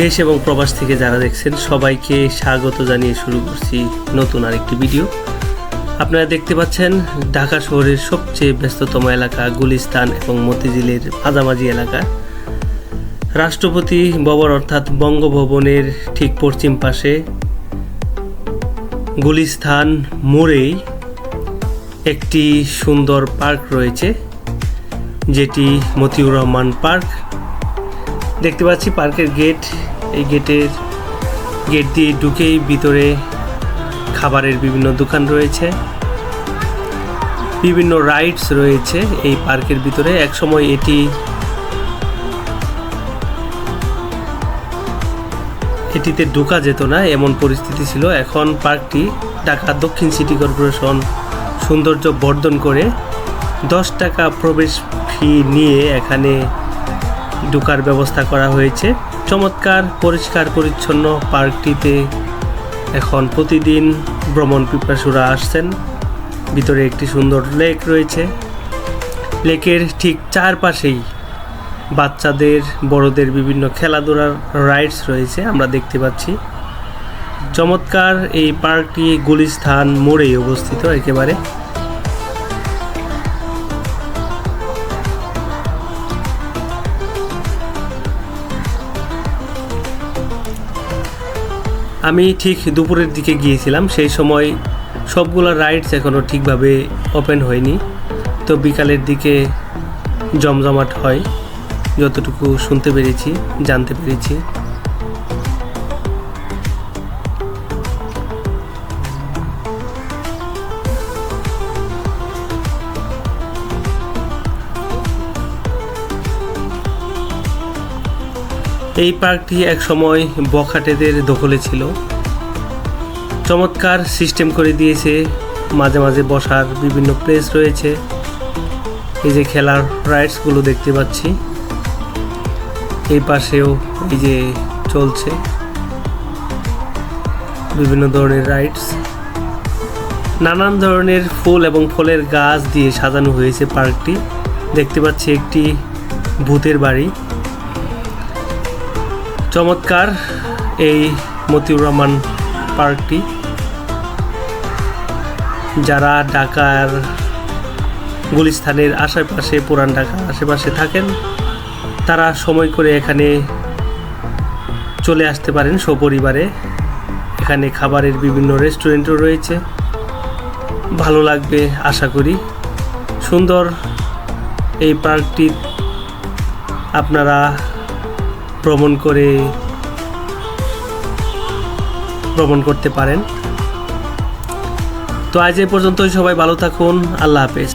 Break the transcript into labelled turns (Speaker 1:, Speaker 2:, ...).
Speaker 1: দেশ এবং প্রবাস থেকে যারা দেখছেন সবাইকে স্বাগত জানিয়ে শুরু করছি নতুন আরেকটি ভিডিও। আপনারা দেখতে পাচ্ছেন ঢাকা শহরের সবচেয়ে ব্যস্ততম এলাকা গুলিস্তান এবং মতিঝিলের মাঝামাঝি এলাকা। রাষ্ট্রপতি ভবন অর্থাৎ বঙ্গভবনের ঠিক পশ্চিম পাশে গুলিস্তান মোড়েই একটি সুন্দর পার্ক রয়েছে, যেটি মতিউর রহমান পার্ক। দেখতে পাচ্ছি পার্কের গেট, এই গেট দিয়ে ঢুকেই ভিতরে খাবারের বিভিন্ন দোকান রয়েছে, বিভিন্ন রাইডস রয়েছে এই পার্কের ভিতরে। একসময় এটিতে ঢোকা যেত না, এমন পরিস্থিতি ছিল। এখন পার্কটি ঢাকা দক্ষিণ সিটি কর্পোরেশন সৌন্দর্য বর্ধন করে 10 টাকা প্রবেশ ফি নিয়ে এখানে ঢোকার ব্যবস্থা করা হয়েছে। চমৎকার পরিষ্কার পরিচ্ছন্ন পার্কটিতে এখন প্রতিদিন ভ্রমণ পিপাসুরা আসছেন। ভিতরে একটি সুন্দর লেক রয়েছে, লেকের ঠিক চারপাশেই বাচ্চাদের বড়দের বিভিন্ন খেলাধুলার রাইডস রয়েছে আমরা দেখতে পাচ্ছি। চমৎকার এই পার্কটি গুলিস্তান মোড়েই অবস্থিত একেবারে। আমি ঠিক দুপুরের দিকে গিয়েছিলাম, সেই সময় সবগুলো রাইডস এখনও ঠিকভাবে ওপেন হয়নি, তো বিকালের দিকে জমজমাট হয় যতটুকু শুনতে পেরেছি, জানতে পেরেছি। এই পার্কটি একসময় বখাটেদের দখলে ছিল। চমৎকার সিস্টেম করে দিয়েছে, মাঝে মাঝে বসার বিভিন্ন প্লেস রয়েছে। এই যে খেলার রাইডসগুলো দেখতে পাচ্ছি, এই পাশেও এই যে চলছে বিভিন্ন ধরনের রাইডস। নানান ধরনের ফুল এবং ফলের গাছ দিয়ে সাজানো হয়েছে পার্কটি। দেখতে পাচ্ছি একটি ভূতের বাড়ি। চমৎকার এই মতিউর রহমান পার্কটি। যারা ঢাকার গুলিস্তানের আশেপাশে, পুরান ঢাকার আশেপাশে থাকেন, তারা সময় করে এখানে চলে আসতে পারেন সপরিবারে। এখানে খাবারের বিভিন্ন রেস্টুরেন্টও রয়েছে, ভালো লাগবে আশা করি। সুন্দর এই পার্কটি আপনারা ভ্রমণ করতে পারেন। তো আজ এ পর্যন্তই, সবাই ভালো থাকুন, আল্লাহ হাফেজ।